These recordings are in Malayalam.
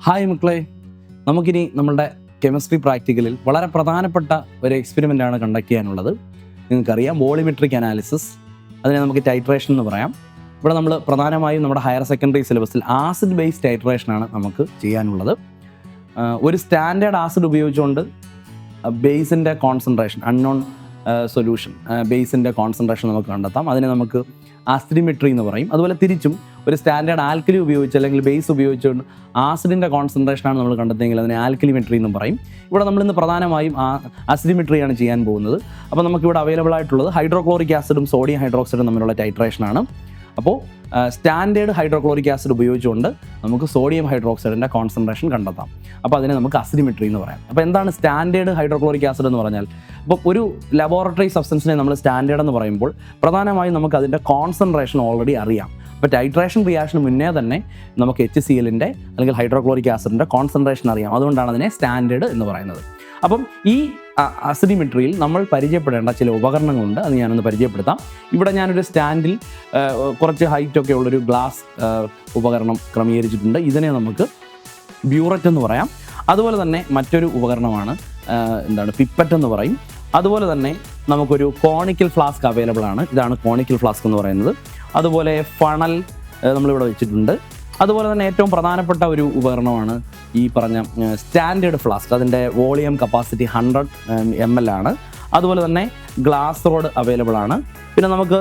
ഹായ് മക്കളെ, നമുക്കിനി നമ്മളുടെ കെമിസ്ട്രി പ്രാക്ടിക്കലിൽ വളരെ പ്രധാനപ്പെട്ട ഒരു എക്സ്പെരിമെൻ്റാണ് കണ്ടക്ട് ചെയ്യാനുള്ളത്. നിങ്ങൾക്കറിയാം, വോളിമെട്രിക് അനാലിസിസ്, അതിനെ നമുക്ക് ടൈട്രേഷൻ എന്ന് പറയാം. ഇവിടെ നമ്മൾ പ്രധാനമായും നമ്മുടെ ഹയർ സെക്കൻഡറി സിലബസിൽ ആസിഡ് ബേസ്ഡ് ടൈട്രേഷനാണ് നമുക്ക് ചെയ്യാനുള്ളത്. ഒരു സ്റ്റാൻഡേർഡ് ആസിഡ് ഉപയോഗിച്ചുകൊണ്ട് ബേസിൻ്റെ കോൺസെൻട്രേഷൻ, അൺനോൺ സൊല്യൂഷൻ ബേസിൻ്റെ കോൺസെൻട്രേഷൻ നമുക്ക് കണ്ടെത്താം. അതിനെ നമുക്ക് ആസിഡിമെട്രി എന്ന് പറയും. അതുപോലെ തിരിച്ചും ഒരു സ്റ്റാൻഡേർഡ് ആൽക്കലി ഉപയോഗിച്ച് അല്ലെങ്കിൽ ബേസ് ഉപയോഗിച്ചുകൊണ്ട് ആസിഡിൻ്റെ കോൺസെൻട്രേഷനാണ് നമ്മൾ കണ്ടെത്തിയെങ്കിൽ അതിനെ ആൽക്കലിമെട്രി എന്നും പറയും. ഇവിടെ നമ്മളിന്ന് പ്രധാനമായും ആസിഡിമെട്രിയാണ് ചെയ്യാൻ പോകുന്നത്. അപ്പോൾ നമുക്കിവിടെ അവൈലബിൾ ആയിട്ടുള്ളത് ഹൈഡ്രോക്ലോറിക് ആസിഡും സോഡിയം ഹൈഡ്രോക്സൈഡും തമ്മിലുള്ള ടൈട്രേഷനാണ്. അപ്പോൾ സ്റ്റാൻഡേർഡ് ഹൈഡ്രോക്ലോറിക് ആസിഡ് ഉപയോഗിച്ചുകൊണ്ട് നമുക്ക് സോഡിയം ഹൈഡ്രോക്സൈഡിൻ്റെ കോൺസെൻട്രേഷൻ കണ്ടെത്താം. അപ്പോൾ അതിനെ നമുക്ക് അസിഡിമെട്രി എന്ന് പറയാം. അപ്പോൾ എന്താണ് സ്റ്റാൻഡേർഡ് ഹൈഡ്രോക്ലോറിക് ആസിഡ് എന്ന് പറഞ്ഞാൽ? അപ്പോൾ ഒരു ലബോറട്ടറി സബ്സ്റ്റൻസിനെ നമ്മൾ സ്റ്റാൻഡേർഡ് എന്ന് പറയുമ്പോൾ പ്രധാനമായും നമുക്ക് അതിൻ്റെ കോൺസെൻട്രേഷൻ ഓൾറെഡി അറിയാം. അപ്പോൾ ടൈട്രേഷൻ റിയാക്ഷന് മുന്നേ തന്നെ നമുക്ക് HCl-ൻ്റെ അല്ലെങ്കിൽ ഹൈഡ്രോക്ലോറിക് ആസിഡിൻ്റെ കോൺസെൻട്രേഷൻ അറിയാം. അതുകൊണ്ടാണ് അതിനെ സ്റ്റാൻഡേർഡ് എന്ന് പറയുന്നത്. അപ്പം ഈ അസിഡിമെട്രിയിൽ നമ്മൾ പരിചയപ്പെടേണ്ട ചില ഉപകരണങ്ങളുണ്ട്. അത് ഞാനൊന്ന് പരിചയപ്പെടുത്താം. ഇവിടെ ഞാനൊരു സ്റ്റാൻഡിൽ കുറച്ച് ഹൈറ്റൊക്കെ ഉള്ളൊരു ഗ്ലാസ് ഉപകരണം ക്രമീകരിച്ചിട്ടുണ്ട്. ഇതിനെ നമുക്ക് ബ്യൂററ്റ് എന്ന് പറയാം. അതുപോലെ തന്നെ മറ്റൊരു ഉപകരണമാണ് പിപ്പറ്റ് എന്ന് പറയും. അതുപോലെ തന്നെ നമുക്കൊരു കോണിക്കൽ ഫ്ലാസ്ക് അവൈലബിൾ ആണ്. ഇതാണ് കോണിക്കൽ ഫ്ലാസ്ക് എന്ന് പറയുന്നത്. അതുപോലെ ഫണൽ നമ്മളിവിടെ വെച്ചിട്ടുണ്ട്. അതുപോലെ തന്നെ ഏറ്റവും പ്രധാനപ്പെട്ട ഒരു ഉപകരണമാണ് ഈ പറഞ്ഞ സ്റ്റാൻഡേർഡ് ഫ്ലാസ്ക്. അതിൻ്റെ വോളിയം കപ്പാസിറ്റി 100 ml ആണ്. അതുപോലെ തന്നെ ഗ്ലാസ് റോഡ് അവൈലബിൾ ആണ്. പിന്നെ നമുക്ക്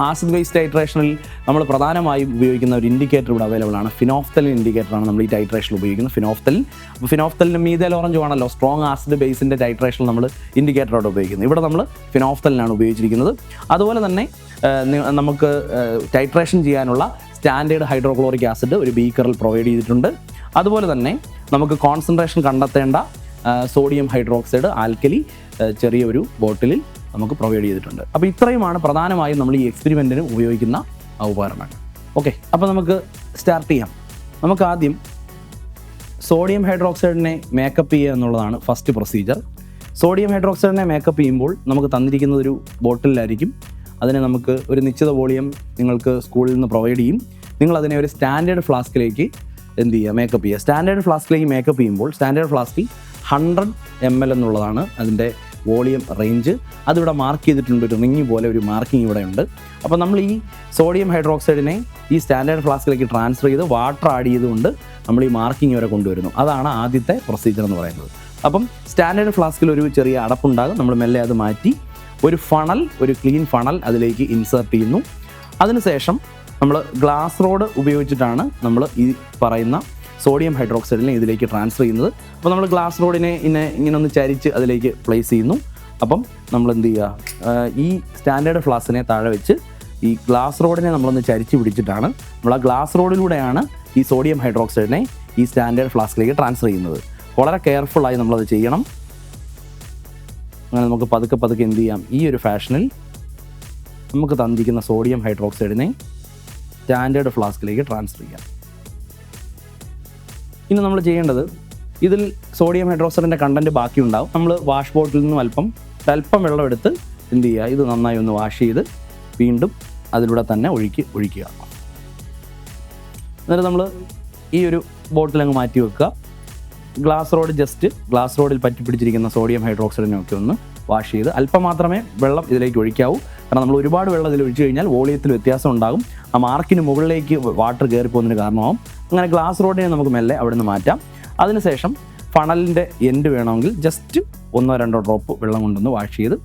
ആസിഡ് ബേസ് ടൈട്രേഷനിൽ നമ്മൾ പ്രധാനമായും ഉപയോഗിക്കുന്ന ഒരു ഇൻഡിക്കേറ്റർ ഇവിടെ അവൈലബിൾ ആണ്. ഫിനോഫ്തലിൻ ഇൻഡിക്കേറ്ററാണ് നമ്മൾ ഈ ടൈട്രേഷനിൽ ഉപയോഗിക്കുന്നത്. ഫിനോഫ്തലിൻ. അപ്പോൾ ഫിനോഫ്തലിന് മീഥൈൽ ഓറഞ്ച് ആണല്ലോ സ്ട്രോങ് ആസിഡ് ബേസിൻ്റെ ടൈട്രേഷനിൽ നമ്മൾ ഇൻഡിക്കേറ്ററോട് ഉപയോഗിക്കുന്നത്. ഇവിടെ നമ്മൾ ഫിനോഫ്തലിനാണ് ഉപയോഗിച്ചിരിക്കുന്നത്. അതുപോലെ തന്നെ നമുക്ക് ടൈട്രേഷൻ ചെയ്യാനുള്ള സ്റ്റാൻഡേർഡ് ഹൈഡ്രോക്ലോറിക് ആസിഡ് ഒരു ബീക്കറിൽ പ്രൊവൈഡ് ചെയ്തിട്ടുണ്ട്. അതുപോലെ തന്നെ നമുക്ക് കോൺസെൻട്രേഷൻ കണ്ടെത്തേണ്ട സോഡിയം ഹൈഡ്രോക്സൈഡ് ആൽക്കലി ചെറിയൊരു ബോട്ടിലിൽ നമുക്ക് പ്രൊവൈഡ് ചെയ്തിട്ടുണ്ട്. അപ്പോൾ ഇത്രയുമാണ് പ്രധാനമായും നമ്മൾ ഈ എക്സ്പെരിമെൻറ്റിന് ഉപയോഗിക്കുന്ന ഉപകരണങ്ങൾ. ഓക്കെ, അപ്പോൾ നമുക്ക് സ്റ്റാർട്ട് ചെയ്യാം. നമുക്ക് ആദ്യം സോഡിയം ഹൈഡ്രോക്സൈഡിനെ മേക്കപ്പ് ചെയ്യുക എന്നുള്ളതാണ് ഫസ്റ്റ് പ്രൊസീജിയർ. സോഡിയം ഹൈഡ്രോക്സൈഡിനെ മേക്കപ്പ് ചെയ്യുമ്പോൾ നമുക്ക് തന്നിരിക്കുന്നത് ഒരു ബോട്ടിലായിരിക്കും. അതിനെ നമുക്ക് ഒരു നിശ്ചിത വോളിയം നിങ്ങൾക്ക് സ്കൂളിൽ നിന്ന് പ്രൊവൈഡ് ചെയ്യും. നിങ്ങളതിനെ ഒരു സ്റ്റാൻഡേർഡ് ഫ്ലാസ്കിലേക്ക് മേക്കപ്പ് ചെയ്യുക. സ്റ്റാൻഡേർഡ് ഫ്ലാസ്കിലേക്ക് മേക്കപ്പ് ചെയ്യുമ്പോൾ സ്റ്റാൻഡേർഡ് ഫ്ലാസ്കിൽ 100 ml എന്നുള്ളതാണ് അതിൻ്റെ വോളിയം റേഞ്ച്. അതിവിടെ മാർക്ക് ചെയ്തിട്ടുണ്ട്. ഒരു റിങ് പോലെ ഒരു മാർക്കിംഗ് ഇവിടെ ഉണ്ട്. അപ്പോൾ നമ്മൾ ഈ സോഡിയം ഹൈഡ്രോക്സൈഡിനെ ഈ സ്റ്റാൻഡേർഡ് ഫ്ലാസ്കിലേക്ക് ട്രാൻസ്ഫർ ചെയ്ത് വാട്ടർ ആഡ് ചെയ്തുകൊണ്ട് നമ്മൾ ഈ മാർക്കിംഗ് വരെ കൊണ്ടുവരുന്നു. അതാണ് ആദ്യത്തെ പ്രൊസീജിയർ എന്ന് പറയുന്നത്. അപ്പം സ്റ്റാൻഡേർഡ് ഫ്ലാസ്കിൽ ഒരു ചെറിയ അടപ്പുണ്ടാകും. നമ്മൾ മെല്ലെ അത് മാറ്റി ഒരു ക്ലീൻ ഫണൽ അതിലേക്ക് ഇൻസേർട്ട് ചെയ്യുന്നു. അതിനുശേഷം നമ്മൾ ഗ്ലാസ് റോഡ് ഉപയോഗിച്ചിട്ടാണ് നമ്മൾ ഈ പറയുന്ന സോഡിയം ഹൈഡ്രോക്സൈഡിനെ ഇതിലേക്ക് ട്രാൻസ്ഫർ ചെയ്യുന്നത്. അപ്പോൾ നമ്മൾ ഗ്ലാസ് റോഡിനെ ഇങ്ങനെ ഒന്ന് ചരിച്ച് അതിലേക്ക് പ്ലേസ് ചെയ്യുന്നു. അപ്പം നമ്മൾ എന്ത് ചെയ്യുക, ഈ സ്റ്റാൻഡേർഡ് ഫ്ലാസ്കിനെ താഴെ വെച്ച് ഈ ഗ്ലാസ് റോഡിനെ നമ്മളൊന്ന് ചരിച്ച് പിടിച്ചിട്ടാണ് നമ്മൾ ആ ഗ്ലാസ് റോഡിലൂടെയാണ് ഈ സോഡിയം ഹൈഡ്രോക്സൈഡിനെ ഈ സ്റ്റാൻഡേർഡ് ഫ്ലാസ്കിലേക്ക് ട്രാൻസ്ഫർ ചെയ്യുന്നത്. വളരെ കെയർഫുള്ളായി നമ്മളത് ചെയ്യണം. അങ്ങനെ നമുക്ക് പതുക്കെ എന്ത് ചെയ്യാം, ഈ ഒരു ഫാഷനിൽ നമുക്ക് തന്നിരിക്കുന്ന സോഡിയം ഹൈഡ്രോക്സൈഡിനെ സ്റ്റാൻഡേർഡ് ഫ്ലാസ്കിലേക്ക് ട്രാൻസ്ഫർ ചെയ്യാം. ഇനി നമ്മൾ ചെയ്യേണ്ടത്, ഇതിൽ സോഡിയം ഹൈഡ്രോക്സൈഡിൻ്റെ കണ്ടൻറ്റ് ബാക്കിയുണ്ടാവും. നമ്മൾ വാഷ് ബോട്ടിൽ നിന്നും അല്പം വെള്ളം എടുത്ത് എന്ത് ചെയ്യുക, ഇത് നന്നായി ഒന്ന് വാഷ് ചെയ്ത് വീണ്ടും അതിലൂടെ തന്നെ ഒഴിക്കുക. എന്നിട്ട് നമ്മൾ ഈ ഒരു ബോട്ടിൽ അങ്ങ് മാറ്റി വെക്കുക. ഗ്ലാസ് റോഡിൽ പറ്റി പിടിച്ചിരിക്കുന്ന സോഡിയം ഹൈഡ്രോക്സൈഡിനൊക്കെ ഒന്ന് വാഷ് ചെയ്ത് അല്പം മാത്രമേ വെള്ളം ഇതിലേക്ക് ഒഴിക്കാവൂ. കാരണം നമ്മൾ ഒരുപാട് വെള്ളം ഇതിൽ ഒഴിച്ചു കഴിഞ്ഞാൽ വോളിയത്തിൽ വ്യത്യാസം ഉണ്ടാകും. ആ മാർക്കിന് മുകളിലേക്ക് വാട്ടർ കയറി പോകുന്നതിന് കാരണമാവും. അങ്ങനെ ഗ്ലാസ് റോഡിനെ നമുക്ക് മെല്ലെ അവിടെ നിന്ന് മാറ്റാം. അതിനുശേഷം ഫണലിൻ്റെ എൻഡ് വേണമെങ്കിൽ ജസ്റ്റ് 1-2 ഡ്രോപ്പ് വെള്ളം കൊണ്ടൊന്ന് വാഷ് ചെയ്ത്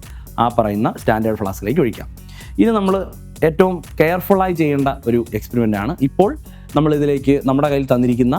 ആ പറയുന്ന സ്റ്റാൻഡേർഡ് ഫ്ലാസ്കിലേക്ക് ഒഴിക്കാം. ഇത് നമ്മൾ ഏറ്റവും കെയർഫുള്ളായി ചെയ്യേണ്ട ഒരു എക്സ്പെരിമെൻ്റാണ്. ഇപ്പോൾ നമ്മളിതിലേക്ക് നമ്മുടെ കയ്യിൽ തന്നിരിക്കുന്ന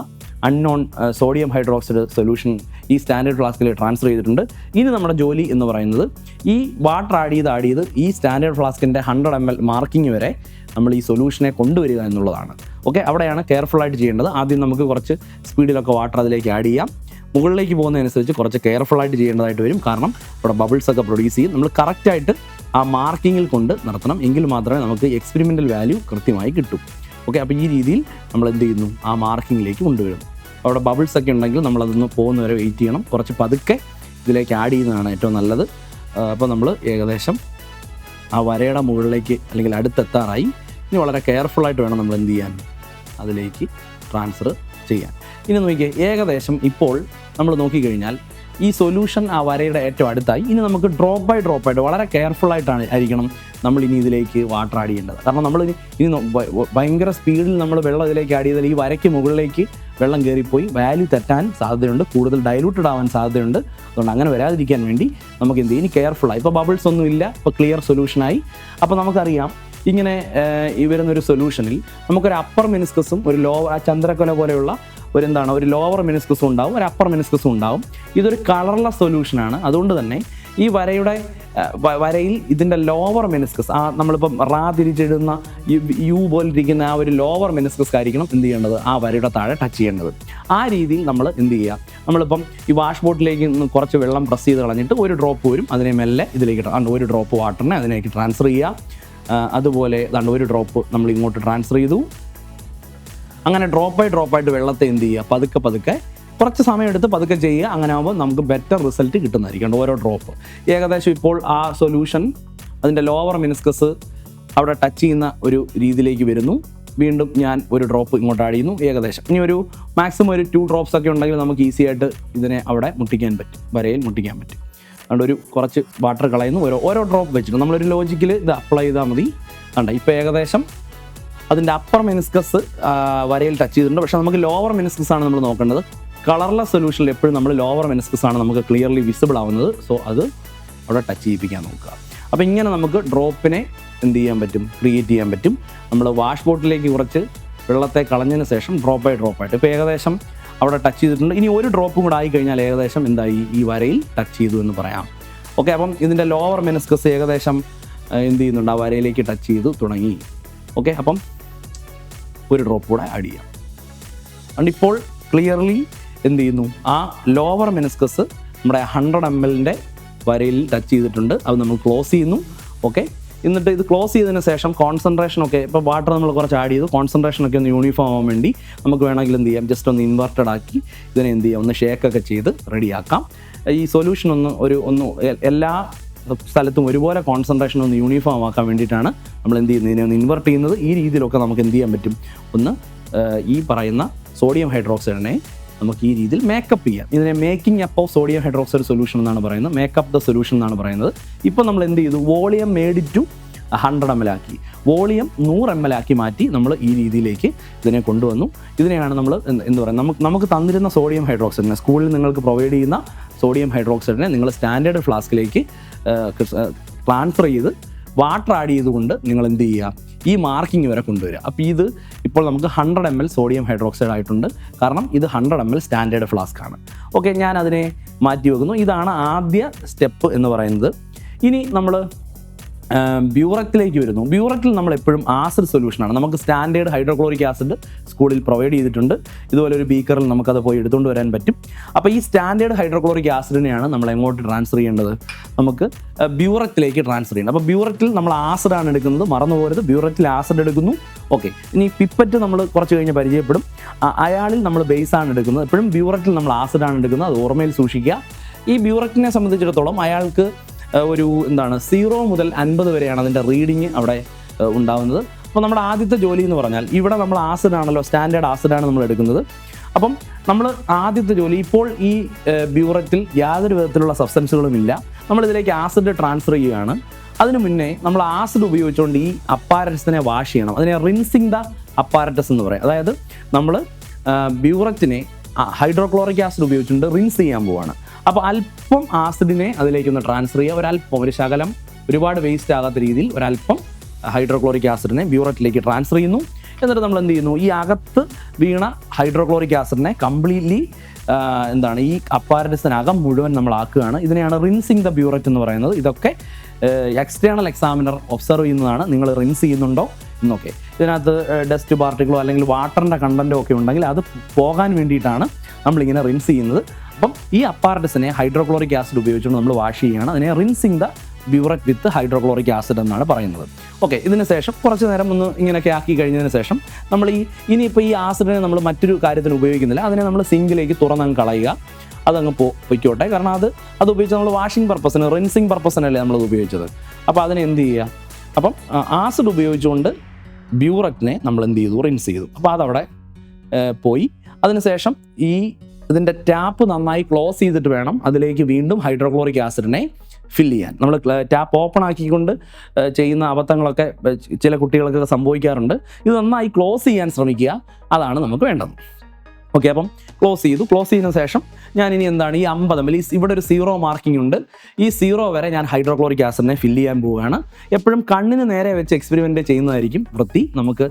അൺനോൺ സോഡിയം ഹൈഡ്രോക്സൈഡ് സൊല്യൂഷൻ ഈ സ്റ്റാൻഡേർഡ് ഫ്ലാസ്കിൽ ട്രാൻസ്ഫർ ചെയ്തിട്ടുണ്ട്. ഇനി നമ്മുടെ ജോലി എന്ന് പറയുന്നത് ഈ വാട്ടർ ആഡ് ചെയ്ത് ഈ സ്റ്റാൻഡേർഡ് ഫ്ലാസ്കിൻ്റെ 100 ml മാർക്കിംഗ് വരെ നമ്മൾ ഈ സൊല്യൂഷനെ കൊണ്ടുവരിക എന്നുള്ളതാണ്. ഓക്കെ, അവിടെയാണ് കെയർഫുള്ളായിട്ട് ചെയ്യേണ്ടത്. ആദ്യം നമുക്ക് കുറച്ച് സ്പീഡിലൊക്കെ വാട്ടർ അതിലേക്ക് ആഡ് ചെയ്യാം. മുകളിലേക്ക് പോകുന്നതനുസരിച്ച് കുറച്ച് കെയർഫുള്ളായിട്ട് ചെയ്യേണ്ടതായിട്ട് വരും. കാരണം ഇവിടെ ബബിൾസ് ഒക്കെ പ്രൊഡ്യൂസ് ചെയ്യും. നമ്മൾ കറക്റ്റായിട്ട് ആ മാർക്കിങ്ങിൽ കൊണ്ട് നടത്തണം. എങ്കിൽ മാത്രമേ നമുക്ക് എക്സ്പെരിമെൻ്റൽ വാല്യൂ കൃത്യമായി കിട്ടൂ. ഓക്കെ, അപ്പോൾ ഈ രീതിയിൽ നമ്മൾ എന്ത് ചെയ്യുന്നു, ആ മാർക്കിങ്ങിലേക്ക് കൊണ്ടുവരും. അവിടെ ബബിൾസ് ഒക്കെ ഉണ്ടെങ്കിൽ നമ്മളതൊന്ന് പോകുന്നവരെ വെയിറ്റ് ചെയ്യണം. കുറച്ച് പതുക്കെ ഇതിലേക്ക് ആഡ് ചെയ്യുന്നതാണ് ഏറ്റവും നല്ലത്. അപ്പോൾ നമ്മൾ ഏകദേശം ആ വരയുടെ മുകളിലേക്ക് അല്ലെങ്കിൽ അടുത്തെത്താറായി. ഇനി വളരെ കെയർഫുള്ളായിട്ട് വേണം നമ്മൾ എന്ത് ചെയ്യാൻ, അതിലേക്ക് ട്രാൻസ്ഫർ ചെയ്യാൻ. ഇനി നോക്കിയേ, ഏകദേശം ഇപ്പോൾ നമ്മൾ നോക്കിക്കഴിഞ്ഞാൽ ഈ സൊല്യൂഷൻ ആ വരയുടെ ഏറ്റവും അടുത്തായി. ഇനി നമുക്ക് ഡ്രോപ്പ് ബൈ ഡ്രോപ്പ് ആയിട്ട് വളരെ കെയർഫുള്ളായിട്ടാണ് ആയിരിക്കണം നമ്മൾ ഇനി ഇതിലേക്ക് വാട്ടർ ആഡ് ചെയ്യേണ്ടത്. കാരണം നമ്മൾ ഇനി ഭയങ്കര സ്പീഡിൽ നമ്മൾ വെള്ളം ഇതിലേക്ക് ആഡ് ചെയ്താൽ ഈ വരയ്ക്ക് മുകളിലേക്ക് വെള്ളം കയറിപ്പോയി വാല്യൂ തെറ്റാൻ സാധ്യതയുണ്ട്, കൂടുതൽ ഡൈലൂട്ടഡ് ആവാൻ സാധ്യതയുണ്ട്. അതുകൊണ്ട് അങ്ങനെ വരാതിരിക്കാൻ വേണ്ടി നമുക്ക് എന്ത് ചെയ്യും, ഇനി കെയർഫുള്ളായി. ഇപ്പോൾ ബബിൾസ് ഒന്നും ഇല്ല, ഇപ്പോൾ ക്ലിയർ സൊല്യൂഷനായി. അപ്പോൾ നമുക്കറിയാം ഇങ്ങനെ ഈ വരുന്നൊരു സൊല്യൂഷനിൽ നമുക്കൊരു അപ്പർ മെനിസ്കസും ഒരു ചന്ദ്രക്കൊല പോലെയുള്ള ഒരു ലോവർ മെനിസ്കസും ഉണ്ടാവും, ഒരു അപ്പർ മെനിസ്കസും ഉണ്ടാവും. ഇതൊരു കളർലെസ് സൊല്യൂഷനാണ്. അതുകൊണ്ട് തന്നെ ഈ വരയിൽ ഇതിൻ്റെ ലോവർ മെനിസ്കസ്, നമ്മളിപ്പം തിരിച്ചെഴുതുന്ന യു പോലിരിക്കുന്ന ആ ഒരു ലോവർ മെനിസ്കസ് ആയിരിക്കണം എന്ത് ചെയ്യേണ്ടത്, ആ വരയുടെ താഴെ ടച്ച് ചെയ്യേണ്ടത്. ആ രീതിയിൽ നമ്മൾ എന്ത് ചെയ്യുക, നമ്മളിപ്പം ഈ വാഷ് ബോട്ടിലേക്ക് കുറച്ച് വെള്ളം പ്രസ് ചെയ്ത് കളഞ്ഞിട്ട് ഒരു ഡ്രോപ്പ് വരും, അതിനെ മെല്ലെ ഇതിലേക്ക് ഒരു ഡ്രോപ്പ് വാട്ടറിനെ അതിലേക്ക് ട്രാൻസ്ഫർ ചെയ്യുക. അതുപോലെ ഒരു ഡ്രോപ്പ് നമ്മൾ ഇങ്ങോട്ട് ട്രാൻസ്ഫർ ചെയ്തു. അങ്ങനെ ഡ്രോപ്പ് ബൈ ഡ്രോപ്പായിട്ട് വെള്ളത്തെ എന്ത് ചെയ്യുക, പതുക്കെ കുറച്ച് സമയം എടുത്ത് പതുക്കെ ചെയ്യുക. അങ്ങനെ ആകുമ്പോൾ നമുക്ക് ബെറ്റർ റിസൾട്ട് കിട്ടുന്നതായിരിക്കും ഓരോ ഡ്രോപ്പ്. ഏകദേശം ഇപ്പോൾ ആ സൊല്യൂഷൻ അതിൻ്റെ ലോവർ മെനിസ്കസ് അവിടെ ടച്ച് ചെയ്യുന്ന ഒരു രീതിയിലേക്ക് വരുന്നു. വീണ്ടും ഞാൻ ഒരു ഡ്രോപ്പ് ഇങ്ങോട്ട് ആഡ് ചെയ്യുന്നു. ഏകദേശം ഇനി ഒരു മാക്സിമം ഒരു 2 ഡ്രോപ്സ് ഒക്കെ ഉണ്ടെങ്കിൽ നമുക്ക് ഈസി ആയിട്ട് ഇതിനെ അവിടെ മുട്ടിക്കാൻ പറ്റും, വരയിൽ മുട്ടിക്കാൻ പറ്റും. അതുകൊണ്ട് ഒരു കുറച്ച് വാട്ടർ കളയുന്നു, ഓരോ ഡ്രോപ്പ് വെച്ചിട്ട് നമ്മളൊരു ലോജിക്കിൽ ഇത് അപ്ലൈ ചെയ്താൽ മതി. ഇപ്പോൾ ഏകദേശം അതിൻ്റെ അപ്പർ മെനിസ്കസ് വരയിൽ ടച്ച് ചെയ്തിട്ടുണ്ട്. പക്ഷേ നമുക്ക് ലോവർ മെനിസ്കസ് ആണ് നമ്മൾ നോക്കേണ്ടത്. കളർലെസ് സൊല്യൂഷനിൽ എപ്പോഴും നമ്മൾ ലോവർ മെനിസ്കസ് ആണ് നമുക്ക് ക്ലിയർലി വിസിബിൾ ആവുന്നത്. സോ അത് അവിടെ ടച്ച് ചെയ്യിപ്പിക്കാൻ നോക്കുക. അപ്പോൾ ഇങ്ങനെ നമുക്ക് ഡ്രോപ്പിനെ എന്ത് ചെയ്യാൻ പറ്റും, ക്രിയേറ്റ് ചെയ്യാൻ പറ്റും. നമ്മൾ വാഷ് ബോട്ടിലേക്ക് കുറച്ച് വെള്ളത്തെ കളഞ്ഞതിന് ശേഷം ഡ്രോപ്പ് ബൈ ഡ്രോപ്പായിട്ട് ഇപ്പോൾ ഏകദേശം അവിടെ ടച്ച് ചെയ്തിട്ടുണ്ട്. ഇനി ഒരു ഡ്രോപ്പും കൂടെ ആയിക്കഴിഞ്ഞാൽ ഏകദേശം എന്തായി, ഈ വരയിൽ ടച്ച് ചെയ്തു എന്ന് പറയാം. ഓക്കെ, അപ്പം ഇതിൻ്റെ ലോവർ മെനിസ്കസ് ഏകദേശം എന്ത് ചെയ്യുന്നുണ്ട്, ആ വരയിലേക്ക് ടച്ച് ചെയ്തു തുടങ്ങി. ഓക്കെ, അപ്പം ഒരു ഡ്രോപ്പ് കൂടെ ആഡ് ചെയ്യാം. അതുകൊണ്ട് ഇപ്പോൾ ക്ലിയർലി എന്ത് ചെയ്യുന്നു, ആ ലോവർ മെനിസ്കസ് നമ്മുടെ 100 ml വരയിൽ ടച്ച് ചെയ്തിട്ടുണ്ട്. അത് നമ്മൾ ക്ലോസ് ചെയ്യുന്നു. ഓക്കെ, എന്നിട്ട് ഇത് ക്ലോസ് ചെയ്തതിന് ശേഷം കോൺസെൻട്രേഷനൊക്കെ ഇപ്പോൾ വാട്ടർ നമ്മൾ കുറച്ച് ആഡ് ചെയ്തു, കോൺസെൻട്രേഷനൊക്കെ ഒന്ന് യൂണിഫോം ആവാൻ വേണ്ടി നമുക്ക് വേണമെങ്കിൽ എന്ത് ചെയ്യാം, ജസ്റ്റ് ഒന്ന് ഇൻവെർട്ടഡ് ആക്കി ഇതിനെ എന്ത് ചെയ്യാം, ഒന്ന് ഷേക്കൊക്കെ ചെയ്ത് റെഡിയാക്കാം. ഈ സൊല്യൂഷൻ ഒന്ന് എല്ലാ സ്ഥലത്തും ഒരുപോലെ കോൺസെൻട്രേഷൻ ഒന്ന് യൂണിഫോം ആക്കാൻ വേണ്ടിയിട്ടാണ് നമ്മൾ എന്ത് ചെയ്യുന്നത്, ഇതിനെ ഒന്ന് ഇൻവെർട്ട് ചെയ്യുന്നത്. ഈ രീതിയിലൊക്കെ നമുക്ക് എന്ത് ചെയ്യാൻ പറ്റും, ഈ പറയുന്ന സോഡിയം ഹൈഡ്രോക്സൈഡിനെ നമുക്ക് ഈ രീതിയിൽ മേക്കപ്പ് ചെയ്യാം. ഇതിനെ making up of sodium hydroxide solution എന്നാണ് പറയുന്നത്, മേക്കപ്പ് ദ സൊല്യൂഷൻ എന്നാണ് പറയുന്നത്. ഇപ്പോൾ നമ്മൾ എന്ത് ചെയ്തു, വോളിയം മേഡ് ടു 100 ml ആക്കി, വോളിയം 100 ml ആക്കി മാറ്റി നമ്മൾ ഈ രീതിയിലേക്ക് ഇതിനെ കൊണ്ടുവന്നു. ഇതിനെയാണ് നമ്മൾ എന്ത് പറയുന്നത്, നമുക്ക് തന്നിരുന്ന സോഡിയം ഹൈഡ്രോക്സൈഡിനെ, സ്കൂളിൽ നിങ്ങൾക്ക് പ്രൊവൈഡ് ചെയ്യുന്ന സോഡിയം ഹൈഡ്രോക്സൈഡിനെ നിങ്ങൾ സ്റ്റാൻഡേർഡ് ഫ്ലാസ്കിലേക്ക് ട്രാൻസ്ഫർ ചെയ്ത് വാട്ടർ ആഡ് ചെയ്തുകൊണ്ട് നിങ്ങൾ എന്ത് ചെയ്യുക, ഈ മാർക്കിംഗ് വരെ കൊണ്ടുവരിക. അപ്പോൾ ഇപ്പോൾ നമുക്ക് 100 ml സോഡിയം ഹൈഡ്രോക്സൈഡ് ആയിട്ടുണ്ട്. കാരണം ഇത് 100 ml സ്റ്റാൻഡേർഡ് ഫ്ലാസ്ക് ആണ്. ഓക്കെ, ഞാൻ അതിനെ മാറ്റി വെക്കുന്നു. ഇതാണ് ആദ്യ സ്റ്റെപ്പ് എന്ന് പറയുന്നത്. ഇനി നമ്മൾ ബ്യൂററ്റിലേക്ക് വരുന്നു. ബ്യൂററ്റിൽ നമ്മൾ എപ്പോഴും ആസിഡ് സൊല്യൂഷനാണ്. നമുക്ക് സ്റ്റാൻഡേർഡ് ഹൈഡ്രോക്ലോറിക് ആസിഡ് സ്കൂളിൽ പ്രൊവൈഡ് ചെയ്തിട്ടുണ്ട്. ഇതുപോലെ ഒരു ബീക്കറിൽ നമുക്കത് പോയി എടുത്തുകൊണ്ട് വരാൻ പറ്റും. അപ്പോൾ ഈ സ്റ്റാൻഡേർഡ് ഹൈഡ്രോക്ലോറിക് ആസിഡിനെയാണ് നമ്മൾ എങ്ങോട്ട് ട്രാൻസ്ഫർ ചെയ്യേണ്ടത്, നമുക്ക് ബ്യൂററ്റിലേക്ക് ട്രാൻസ്ഫർ ചെയ്യണം. അപ്പോൾ ബ്യൂററ്റിൽ നമ്മൾ ആസിഡാണ് എടുക്കുന്നത്, മറന്നു പോകരുത്. ബ്യൂററ്റിൽ ആസിഡ് എടുക്കുന്നു. ഓക്കെ, ഇനി പിപ്പറ്റ് നമ്മൾ കുറച്ച് കഴിഞ്ഞ് പരിചയപ്പെടും. അയാളിൽ നമ്മൾ ബേസാണ് എടുക്കുന്നത്. എപ്പോഴും ബ്യൂററ്റിൽ നമ്മൾ ആസിഡാണ് എടുക്കുന്നത്, അത് ഓർമ്മയിൽ സൂക്ഷിക്കുക. ഈ ബ്യൂററ്റിനെ സംബന്ധിച്ചിടത്തോളം അയാൾക്ക് ഒരു 0 മുതൽ 50 വരെയാണ് അതിൻ്റെ റീഡിങ് അവിടെ ഉണ്ടാകുന്നത്. അപ്പോൾ നമ്മുടെ ആദ്യത്തെ ജോലി എന്ന് പറഞ്ഞാൽ, ഇവിടെ നമ്മൾ ആസിഡാണല്ലോ, സ്റ്റാൻഡേർഡ് ആസിഡാണ് നമ്മൾ എടുക്കുന്നത്. അപ്പം നമ്മൾ ആദ്യത്തെ ജോലി, ഇപ്പോൾ ഈ ബ്യൂററ്റിൽ യാതൊരു വിധത്തിലുള്ള സബ്സ്റ്റൻസുകളും ഇല്ല, നമ്മളിതിലേക്ക് ആസിഡ് ട്രാൻസ്ഫർ ചെയ്യുകയാണ്. അതിനു മുന്നേ നമ്മൾ ആസിഡ് ഉപയോഗിച്ചുകൊണ്ട് ഈ അപ്പാരറ്റസിനെ വാഷ് ചെയ്യണം. അതിനെ റിൻസിങ് ദ അപ്പാരറ്റസ് എന്ന് പറയും. അതായത് നമ്മൾ ബ്യൂററ്റിനെ ഹൈഡ്രോക്ലോറിക് ആസിഡ് ഉപയോഗിച്ചുകൊണ്ട് റിൻസ് ചെയ്യാൻ പോവുകയാണ്. അപ്പോൾ അല്പം ആസിഡിനെ അതിലേക്കൊന്ന് ട്രാൻസ്ഫർ ചെയ്യുക, ഒരു ശകലം, ഒരുപാട് വേസ്റ്റ് ആകാത്ത രീതിയിൽ ഒരല്പം ഹൈഡ്രോക്ലോറിക് ആസിഡിനെ ബ്യൂററ്റിലേക്ക് ട്രാൻസ്ഫർ ചെയ്യുന്നു. എന്നിട്ട് നമ്മൾ എന്ത് ചെയ്യുന്നു, ഈ അകത്ത് വീണ ഹൈഡ്രോക്ലോറിക് ആസിഡിനെ കംപ്ലീറ്റ്ലി ഈ അപ്പാരറ്റസിനകം മുഴുവൻ നമ്മൾ ആക്കുകയാണ്. ഇതിനെയാണ് റിൻസിങ് ദ ബ്യൂററ്റ് എന്ന് പറയുന്നത്. ഇതൊക്കെ എക്സ്റ്റേണൽ എക്സാമിനർ ഒബ്സർവ് ചെയ്യുന്നതാണ്, നിങ്ങൾ റിൻസ് ചെയ്യുന്നുണ്ടോ എന്നൊക്കെ. ഇതിനകത്ത് ഡസ്റ്റ് പാർട്ടിക്കിളോ അല്ലെങ്കിൽ വാട്ടറിൻ്റെ കണ്ടൻറ്റോ ഒക്കെ ഉണ്ടെങ്കിൽ അത് പോകാൻ വേണ്ടിയിട്ടാണ് നമ്മളിങ്ങനെ റിൻസ് ചെയ്യുന്നത്. അപ്പം ഈ അപ്പാരറ്റസിനെ ഹൈഡ്രോക്ലോറിക് ആസിഡ് ഉപയോഗിച്ചുകൊണ്ട് നമ്മൾ വാഷ് ചെയ്യുകയാണ്. അതിനെ rinsing the burette with hydrochloric acid എന്നാണ് പറയുന്നത്. ഓക്കെ, ഇതിന് ശേഷം കുറച്ച് നേരം ഒന്ന് ഇങ്ങനെയൊക്കെ ആക്കി കഴിഞ്ഞതിന് ശേഷം നമ്മൾ ഇനിയിപ്പോൾ ഈ ആസിഡിനെ നമ്മൾ മറ്റൊരു കാര്യത്തിന് ഉപയോഗിക്കുന്നില്ല, അതിനെ നമ്മൾ സിങ്കിലേക്ക് തുറന്നങ്ങ് കളയുക, അതങ്ങ് പൊയ്ക്കോട്ടെ. കാരണം അത് ഉപയോഗിച്ച് നമ്മൾ വാഷിംഗ് പർപ്പസിന്, റിൻസിങ് പർപ്പസിനല്ലേ നമ്മളത് ഉപയോഗിച്ചത്. അപ്പോൾ അതിനെ എന്ത് ചെയ്യുക, അപ്പം ആസിഡ് ഉപയോഗിച്ചുകൊണ്ട് ബ്യൂററ്റിനെ നമ്മൾ എന്ത് ചെയ്തു, റിൻസ് ചെയ്തു. അപ്പോൾ അതവിടെ പോയി. അതിനുശേഷം ഇതിൻ്റെ ടാപ്പ് നന്നായി ക്ലോസ് ചെയ്തിട്ട് വേണം അതിലേക്ക് വീണ്ടും ഹൈഡ്രോക്ലോറിക് ആസിഡിനെ ഫില്ല് ചെയ്യാൻ. നമ്മൾ ടാപ്പ് ഓപ്പൺ ആക്കിക്കൊണ്ട് ചെയ്യുന്ന അബദ്ധങ്ങളൊക്കെ ചില കുട്ടികൾക്കൊക്കെ സംഭവിക്കാറുണ്ട്. ഇത് നന്നായി ക്ലോസ് ചെയ്യാൻ ശ്രമിക്കുക, അതാണ് നമുക്ക് വേണ്ടത്. ഓക്കെ, അപ്പം ക്ലോസ് ചെയ്തതിന് ശേഷം ഞാൻ ഇനി എന്താണ് ഈ 50 ml ഇവിടെ ഒരു 0 മാർക്കിംഗ് ഉണ്ട്, ഈ 0 വരെ ഞാൻ ഹൈഡ്രോക്ലോറിക് ആസിഡിനെ ഫില്ല് ചെയ്യാൻ പോവുകയാണ്. എപ്പോഴും കണ്ണിന് നേരെ വെച്ച് എക്സ്പെരിമെൻ്റ് ചെയ്യുന്നതായിരിക്കും വൃത്തി. നമുക്ക്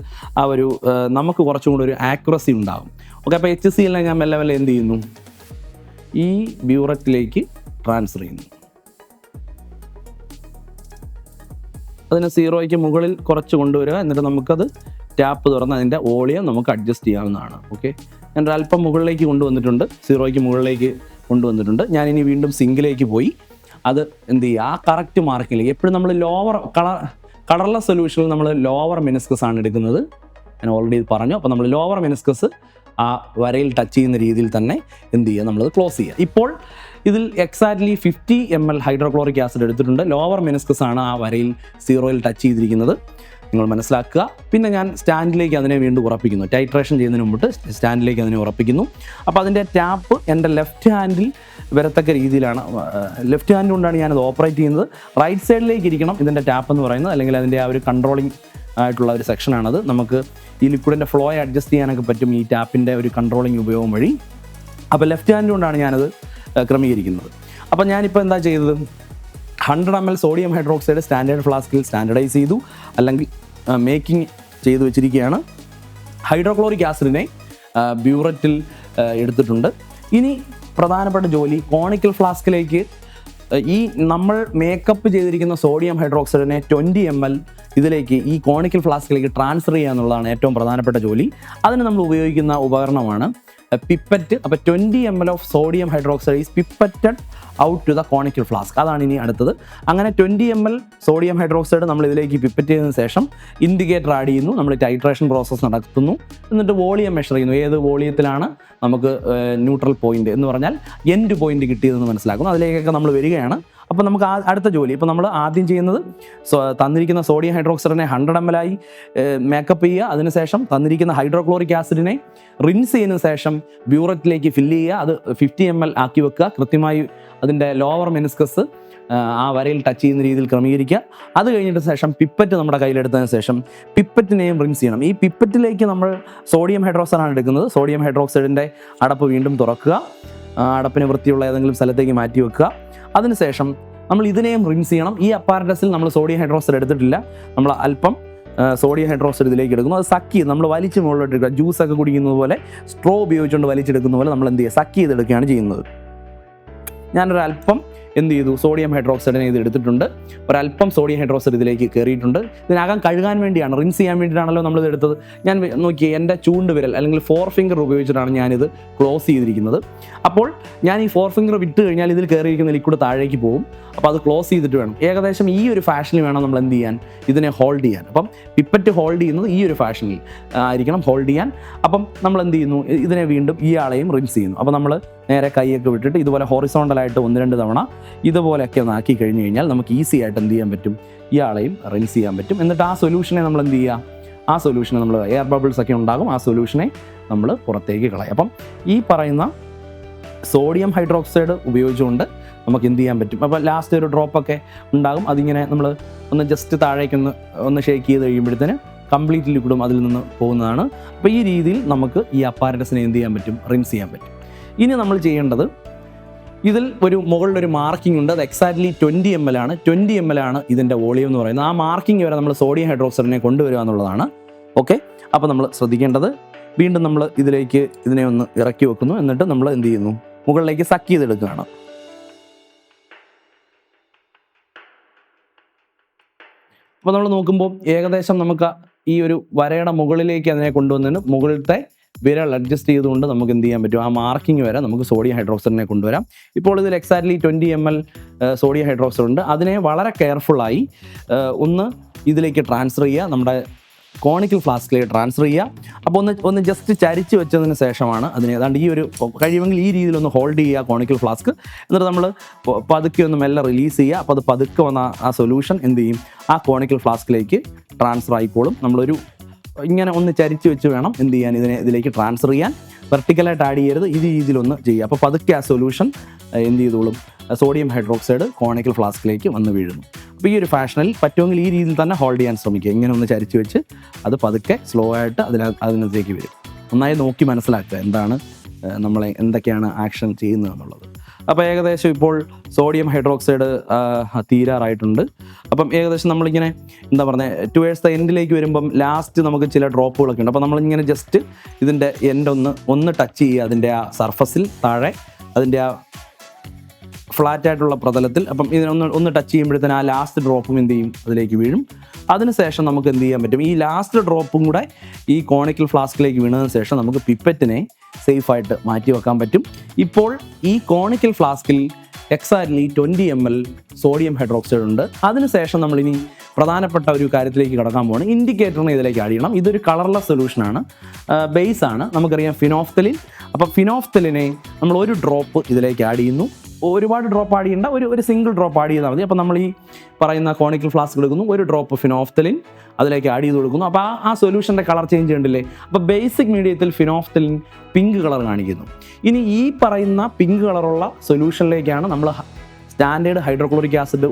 കുറച്ചും കൂടി ഒരു ആക്യുറസി ഉണ്ടാകും. ഓക്കെ, അപ്പോൾ HCl ഞാൻ മെല്ലെ മെല്ലെ എന്ത് ചെയ്യുന്നു, ഈ ബ്യൂററ്റിലേക്ക് ട്രാൻസ്ഫർ ചെയ്യുന്നു. അതിന് 0യ്ക്ക് മുകളിൽ കുറച്ച് കൊണ്ടുവരിക, എന്നിട്ട് നമുക്കത് ടാപ്പ് തുറന്ന് അതിൻ്റെ വോളിയം നമുക്ക് അഡ്ജസ്റ്റ് ചെയ്യാവുന്നതാണ്. ഓക്കെ, ഞാൻ അല്പം മുകളിലേക്ക് കൊണ്ടുവന്നിട്ടുണ്ട്, 0യ്ക്ക് മുകളിലേക്ക് കൊണ്ടുവന്നിട്ടുണ്ട്. ഞാനിനി വീണ്ടും സിങ്കിലേക്ക് പോയി അത് എന്ത് ചെയ്യുക, ആ കറക്റ്റ് മാർക്കിലേക്ക്. എപ്പോഴും നമ്മൾ കളർലെസ് സൊല്യൂഷനിൽ നമ്മൾ ലോവർ മെനിസ്കസ് ആണ് എടുക്കുന്നത്, ഞാൻ ഓൾറെഡി പറഞ്ഞു. അപ്പോൾ നമ്മൾ ലോവർ മെനിസ്കസ് ആ വരയിൽ ടച്ച് ചെയ്യുന്ന രീതിയിൽ തന്നെ എന്ത് ചെയ്യുക, നമ്മളത് ക്ലോസ് ചെയ്യുക. ഇപ്പോൾ ഇതിൽ എക്സാക്ട്ലി 50 ml ഹൈഡ്രോക്ലോറിക് ആസിഡ് എടുത്തിട്ടുണ്ട്. ലോവർ മെനിസ്കസ് ആണ് ആ വരയിൽ 0യിൽ ടച്ച് ചെയ്തിരിക്കുന്നത്, നിങ്ങൾ മനസ്സിലാക്കുക. പിന്നെ ഞാൻ സ്റ്റാൻഡിലേക്ക് അതിനെ വീണ്ടും ഉറപ്പിക്കുന്നു. ടൈട്രേഷൻ ചെയ്യുന്നതിന് മുമ്പ് സ്റ്റാൻഡിലേക്ക് അതിനെ ഉറപ്പിക്കുന്നു. അപ്പോൾ അതിൻ്റെ ടാപ്പ് എൻ്റെ ലെഫ്റ്റ് ഹാൻഡിൽ വരത്തക്ക രീതിയിലാണ്, ലെഫ്റ്റ് ഹാൻഡ് കൊണ്ടാണ് ഞാനത് ഓപ്പറേറ്റ് ചെയ്യുന്നത്. റൈറ്റ് സൈഡിലേക്ക് ഇരിക്കണം ഇതിൻ്റെ ടാപ്പ് എന്ന് പറയുന്നത്, അല്ലെങ്കിൽ അതിൻ്റെ ആ ഒരു കൺട്രോളിങ് ആയിട്ടുള്ള ഒരു സെക്ഷനാണത്. നമുക്ക് ഈ ലിക്വിഡിൻ്റെ ഫ്ലോ അഡ്ജസ്റ്റ് ചെയ്യാനൊക്കെ പറ്റും ഈ ടാപ്പിൻ്റെ ഒരു കൺട്രോളിങ് ഉപയോഗം വഴി. അപ്പോൾ ലെഫ്റ്റ് ഹാൻഡ് കൊണ്ടാണ് ഞാനത് ക്രമീകരിക്കുന്നത്. അപ്പോൾ ഞാനിപ്പോൾ എന്താ ചെയ്തത്, 100 ml സോഡിയം ഹൈഡ്രോക്സൈഡ് സ്റ്റാൻഡേർഡ് ഫ്ലാസ്കിൽ സ്റ്റാൻഡർഡൈസ് ചെയ്തു, അല്ലെങ്കിൽ മേക്കിംഗ് ചെയ്തു വെച്ചിരിക്കുകയാണ്. ഹൈഡ്രോക്ലോറിക് ആസിഡിനെ ബ്യൂററ്റിൽ എടുത്തിട്ടുണ്ട്. ഇനി പ്രധാനപ്പെട്ട ജോലി കോണിക്കൽ ഫ്ലാസ്കിലേക്ക് ഈ നമ്മൾ മേക്കപ്പ് ചെയ്തിരിക്കുന്ന സോഡിയം ഹൈഡ്രോക്സൈഡിനെ 20 ml ഇതിലേക്ക് ഈ കോണിക്കൽ ഫ്ലാസ്കിലേക്ക് ട്രാൻസ്ഫർ ചെയ്യുക എന്നുള്ളതാണ് ഏറ്റവും പ്രധാനപ്പെട്ട ജോലി. അതിന് നമ്മൾ ഉപയോഗിക്കുന്ന ഉപകരണമാണ് പിപ്പറ്റ്. അപ്പോൾ 20 ml of sodium hydroxide is pipetted out to the conical flask. അതാണ് ഇനി അടുത്തത്. അങ്ങനെ 20 ml സോഡിയം ഹൈഡ്രോക്സൈഡ് നമ്മൾ ഇതിലേക്ക് പിപ്പറ്റ് ചെയ്തതിന് ശേഷം ഇൻഡിക്കേറ്റർ ആഡ് ചെയ്യുന്നു, നമ്മൾ ടൈട്രേഷൻ പ്രോസസ്സ് നടത്തുന്നു. എന്നിട്ട് വോളിയം മെഷർ ചെയ്യുന്നു, ഏത് വോളിയത്തിലാണ് നമുക്ക് ന്യൂട്രൽ പോയിന്റ് എന്ന് പറഞ്ഞാൽ എൻഡ് പോയിന്റ് കിട്ടിയതെന്ന് മനസ്സിലാക്കുന്നു. അതിലേക്കൊക്കെ നമ്മൾ വരികയാണ്. അപ്പോൾ നമുക്ക് അടുത്ത ജോലി, ഇപ്പോൾ നമ്മൾ ആദ്യം ചെയ്യുന്നത് തന്നിരിക്കുന്ന സോഡിയം ഹൈഡ്രോക്സൈഡിനെ 100 ml ആയി മേക്കപ്പ് ചെയ്യുക. അതിനുശേഷം തന്നിരിക്കുന്ന ഹൈഡ്രോക്ലോറിക് ആസിഡിനെ റിൻസ് ചെയ്യുന്ന ശേഷം ബ്യൂററ്റിലേക്ക് ഫില്ല് ചെയ്യുക. അത് 50 ml ആക്കി വെക്കുക. കൃത്യമായി അതിൻ്റെ ലോവർ മെനിസ്കസ് ആ വരയിൽ ടച്ച് ചെയ്യുന്ന രീതിയിൽ ക്രമീകരിക്കുക. അത് കഴിഞ്ഞിട്ട് ശേഷം പിപ്പറ്റ് നമ്മുടെ കയ്യിലെടുത്തതിന് ശേഷം പിപ്പറ്റിനെയും റിൻസ് ചെയ്യണം. ഈ പിപ്പറ്റിലേക്ക് നമ്മൾ സോഡിയം ഹൈഡ്രോക്സൈഡാണ് എടുക്കുന്നത്. സോഡിയം ഹൈഡ്രോക്സൈഡിൻ്റെ അടപ്പ് വീണ്ടും തുറക്കുക, അടപ്പിന് വൃത്തിയുള്ള ഏതെങ്കിലും സ്ഥലത്തേക്ക് മാറ്റി വെക്കുക. അതിനുശേഷം നമ്മൾ ഇതിനെയും റിൻസ് ചെയ്യണം. ഈ അപ്പാരറ്റസിൽ നമ്മൾ സോഡിയം ഹൈഡ്രോക്സൈഡ് എടുത്തിട്ടില്ല, നമ്മൾ അല്പം സോഡിയം ഹൈഡ്രോക്സൈഡ് ഇതിലേക്ക് എടുക്കുന്നു. അത് സക്ക് ചെയ്ത് നമ്മൾ വലിച്ച് മുകളിലോട്ട് എടുക്കുക. ജ്യൂസൊക്കെ കുടിക്കുന്നത് പോലെ സ്ട്രോ ഉപയോഗിച്ചുകൊണ്ട് വലിച്ചെടുക്കുന്ന പോലെ നമ്മൾ എന്ത് ചെയ്യുക, സക്ക് ചെയ്തെടുക്കുകയാണ് ചെയ്യുന്നത്. ഞാനൊരല്പം എന്ത് ചെയ്തു, സോഡിയം ഹൈഡ്രോക്സൈഡിനെ ഇത് എടുത്തിട്ടുണ്ട്. ഒരല്പം സോഡിയം ഹൈഡ്രോക്സൈഡ് ഇതിലേക്ക് കയറിയിട്ടുണ്ട്. ഇതിനകം കഴുകാൻ വേണ്ടിയാണ്, റിൻസ് ചെയ്യാൻ വേണ്ടിയിട്ടാണല്ലോ നമ്മളിത് എടുത്തത്. ഞാൻ നോക്കി എൻ്റെ ചൂണ്ടുവിരൽ അല്ലെങ്കിൽ 4 ഫിംഗർ ഉപയോഗിച്ചിട്ടാണ് ഞാനിത് ക്ലോസ് ചെയ്തിരിക്കുന്നത്. അപ്പോൾ ഞാൻ ഈ 4 ഫിംഗർ വിട്ട് കഴിഞ്ഞാൽ ഇതിൽ കയറിയിരിക്കുന്ന ലിക്വിഡ് താഴേക്ക് പോകും. അപ്പോൾ അത് ക്ലോസ് ചെയ്തിട്ട് വേണം, ഏകദേശം ഈ ഒരു ഫാഷനിൽ വേണം നമ്മൾ എന്ത് ചെയ്യാൻ, ഇതിനെ ഹോൾഡ് ചെയ്യാൻ. അപ്പം പിപ്പറ്റ് ഹോൾഡ് ചെയ്യുന്നത് ഈ ഒരു ഫാഷനിൽ ആയിരിക്കണം ഹോൾഡ് ചെയ്യാൻ. അപ്പം നമ്മൾ എന്ത് ചെയ്യുന്നു, ഇതിനെ വീണ്ടും ഇയാളെയും റിൻസ് ചെയ്യുന്നു. അപ്പോൾ നമ്മൾ നേരെ കൈയൊക്കെ വിട്ടിട്ട് ഇതുപോലെ ഹൊറിസോണ്ടലായിട്ട് 1-2 തവണ ഇതുപോലെയൊക്കെ ഒന്ന് ആക്കി കഴിഞ്ഞ് കഴിഞ്ഞാൽ നമുക്ക് ഈസി ആയിട്ട് എന്ത് ചെയ്യാൻ പറ്റും, ഇയാളെയും റിൻസ് ചെയ്യാൻ പറ്റും. എന്നിട്ട് ആ സൊല്യൂഷനെ നമ്മൾ എന്ത് ചെയ്യുക, ആ സൊല്യൂഷനെ നമ്മൾ എയർ ബബിൾസ് ഒക്കെ ഉണ്ടാകും, ആ സൊല്യൂഷനെ നമ്മൾ പുറത്തേക്ക് കളയും. അപ്പം ഈ പറയുന്ന സോഡിയം ഹൈഡ്രോക്സൈഡ് ഉപയോഗിച്ചുകൊണ്ട് നമുക്ക് എന്ത് ചെയ്യാൻ പറ്റും. അപ്പോൾ ലാസ്റ്റ് ഒരു ഡ്രോപ്പൊക്കെ ഉണ്ടാകും, അതിങ്ങനെ നമ്മൾ ഒന്ന് ജസ്റ്റ് താഴേക്കൊന്ന് ഷേക്ക് ചെയ്ത് കഴിയുമ്പോഴത്തേന് കംപ്ലീറ്റ് ലിക്വിഡും അതിൽ നിന്ന് പോകുന്നതാണ്. അപ്പോൾ ഈ രീതിയിൽ നമുക്ക് ഈ അപ്പാരറ്റസിനെ എന്ത് ചെയ്യാൻ പറ്റും, റിൻസ് ചെയ്യാൻ പറ്റും. ഇനി നമ്മൾ ചെയ്യേണ്ടത്, ഇതിൽ മുകളിലൊരു മാർക്കിംഗ് ഉണ്ട്, അത് എക്സാക്ട്ലി 20 ml ആണ്. 20 ml ആണ് ഇതിൻ്റെ വോളിയം എന്ന് പറയുന്നത്. ആ മാർക്കിംഗ് വരെ നമ്മൾ സോഡിയം ഹൈഡ്രോക്സൈഡിനെ കൊണ്ടുവരിക എന്നുള്ളതാണ്. ഓക്കെ, അപ്പോൾ നമ്മൾ ശ്രദ്ധിക്കേണ്ടത്, വീണ്ടും നമ്മൾ ഇതിനെ ഒന്ന് ഇറക്കി വെക്കുന്നു. എന്നിട്ട് നമ്മൾ എന്ത് ചെയ്യുന്നു, മുകളിലേക്ക് സക്ക് ചെയ്തെടുക്കുകയാണ്. അപ്പോൾ നമ്മൾ നോക്കുമ്പോൾ ഏകദേശം നമുക്ക് ഈ ഒരു വരയുടെ മുകളിലേക്ക് അതിനെ കൊണ്ടുവന്നതിന് മുകളിലത്തെ വിരൽ അഡ്ജസ്റ്റ് ചെയ്തുകൊണ്ട് നമുക്ക് എന്ത് ചെയ്യാൻ പറ്റും, ആ മാർക്കിംഗ് വരെ നമുക്ക് സോഡിയം ഹൈഡ്രോക്സൈഡിനെ കൊണ്ടുവരാം. ഇപ്പോൾ ഇതിൽ എക്സാക്ട്ലി 20 ml സോഡിയം ഹൈഡ്രോക്സൈഡ് ഉണ്ട്. അതിനെ വളരെ കെയർഫുള്ളായി ഒന്ന് ഇതിലേക്ക് ട്രാൻസ്ഫർ ചെയ്യുക, നമ്മുടെ കോണിക്കൽ ഫ്ലാസ്കിലേക്ക് ട്രാൻസ്ഫർ ചെയ്യുക. അപ്പോൾ ഒന്ന് ജസ്റ്റ് ചരിച്ച് വെച്ചതിന് ശേഷമാണ് അതിനെ ഏതാണ്ട് ഈ ഒരു കഴിയുമെങ്കിൽ ഈ രീതിയിലൊന്ന് ഹോൾഡ് ചെയ്യുക കോണിക്കൽ ഫ്ലാസ്ക്. എന്നിട്ട് നമ്മൾ പതുക്കെ ഒന്ന് മെല്ലെ റിലീസ് ചെയ്യുക. അപ്പോൾ അത് പതുക്കെ വന്ന ആ സൊല്യൂഷൻ എന്ത് ചെയ്യും, ആ കോണിക്കൽ ഫ്ലാസ്കിലേക്ക് ട്രാൻസ്ഫർ ആയിക്കോളും. നമ്മളൊരു ഇങ്ങനെ ഒന്ന് ചരിച്ച് വെച്ച് വേണം എന്ത് ചെയ്യാൻ, ഇതിലേക്ക് ട്രാൻസ്ഫർ ചെയ്യാൻ. വെർട്ടിക്കലായിട്ട് ആഡ് ചെയ്യരുത്, ഈ രീതിയിലൊന്ന് ചെയ്യുക. അപ്പോൾ പതുക്കെ ആ സൊല്യൂഷൻ എന്ത് ചെയ്തോളും, സോഡിയം ഹൈഡ്രോക്സൈഡ് കോണിക്കൽ ഫ്ലാസ്കിലേക്ക് വന്ന് വീഴുന്നു. അപ്പോൾ ഈ ഒരു ഫാഷനിൽ പറ്റുമെങ്കിൽ ഈ രീതിയിൽ തന്നെ ഹോൾഡ് ചെയ്യാൻ ശ്രമിക്കുക. ഇങ്ങനെ ഒന്ന് ചരിച്ച് വെച്ച് അത് പതുക്കെ സ്ലോ ആയിട്ട് അതിനകത്തേക്ക് വരും. നന്നായി നോക്കി മനസ്സിലാക്കുക എന്താണ് നമ്മളെ എന്തൊക്കെയാണ് ആക്ഷൻ ചെയ്യുന്നത് എന്നുള്ളത്. അപ്പോൾ ഏകദേശം ഇപ്പോൾ സോഡിയം ഹൈഡ്രോക്സൈഡ് തീരാറായിട്ടുണ്ട്. അപ്പം ഏകദേശം നമ്മളിങ്ങനെ എന്താ പറയുക, ടുവേഴ്സ് ദ എൻഡിലേക്ക് വരുമ്പം ലാസ്റ്റ് നമുക്ക് ചില ഡ്രോപ്പുകളൊക്കെ ഉണ്ട്. അപ്പോൾ നമ്മളിങ്ങനെ ജസ്റ്റ് ഇതിൻ്റെ എൻഡ് ഒന്ന് ടച്ച് ചെയ്യുക, അതിൻ്റെ ആ സർഫസിൽ താഴെ അതിൻ്റെ ആ ഫ്ലാറ്റായിട്ടുള്ള പ്രതലത്തിൽ. അപ്പം ഇതിനൊന്ന് ടച്ച് ചെയ്യുമ്പോഴത്തേന് ആ ലാസ്റ്റ് ഡ്രോപ്പും എന്ത് ചെയ്യും, അതിലേക്ക് വീഴും. അതിനുശേഷം നമുക്ക് എന്ത് ചെയ്യാൻ പറ്റും, ഈ ലാസ്റ്റ് ഡ്രോപ്പും കൂടെ ഈ കോണിക്കൽ ഫ്ലാസ്കിലേക്ക് വീണതിന് ശേഷം നമുക്ക് പിപ്പറ്റിനെ സേഫായിട്ട് മാറ്റി വെക്കാൻ പറ്റും. ഇപ്പോൾ ഈ കോണിക്കൽ ഫ്ലാസ്കിൽ എക്സാക്ട്ലി 20 ml സോഡിയം ഹൈഡ്രോക്സൈഡ് ഉണ്ട്. അതിനുശേഷം നമ്മളിനി പ്രധാനപ്പെട്ട ഒരു കാര്യത്തിലേക്ക് കടക്കാൻ പോകണം. ഇൻഡിക്കേറ്ററിനെ ഇതിലേക്ക് ആഡ് ചെയ്യണം. ഇതൊരു കളർലെസ് സൊല്യൂഷനാണ്, ബേസാണ്, നമുക്കറിയാം ഫിനോഫ്തലിൻ. അപ്പോൾ ഫിനോഫ്തലിനെ നമ്മൾ ഒരു ഡ്രോപ്പ് ഇതിലേക്ക് ആഡ് ചെയ്യുന്നു. ഒരുപാട് ഡ്രോപ്പ് ആഡ് ചെയ്യേണ്ട, ഒരു സിംഗിൾ ഡ്രോപ്പ് ആഡ് ചെയ്താൽ മതി. അപ്പോൾ നമ്മൾ ഈ പറയുന്ന കോണിക്കൽ ഫ്ലാസ്ക് എടുക്കുന്നു, ഒരു ഡ്രോപ്പ് ഫിനോഫ്തലിൻ അതിലേക്ക് ആഡ് ചെയ്ത് കൊടുക്കുന്നു. അപ്പോൾ ആ സൊല്യൂഷൻ്റെ കളർ ചേഞ്ച് ചെയ്യണ്ടില്ലേ. അപ്പോൾ ബേസിക് മീഡിയത്തിൽ ഫിനോഫ്തലിൻ പിങ്ക് കളർ കാണിക്കുന്നു. ഇനി ഈ പറയുന്ന പിങ്ക് കളറുള്ള സൊല്യൂഷനിലേക്കാണ് നമ്മൾ സ്റ്റാൻഡേർഡ് ഹൈഡ്രോക്ലോറിക് ആസിഡ്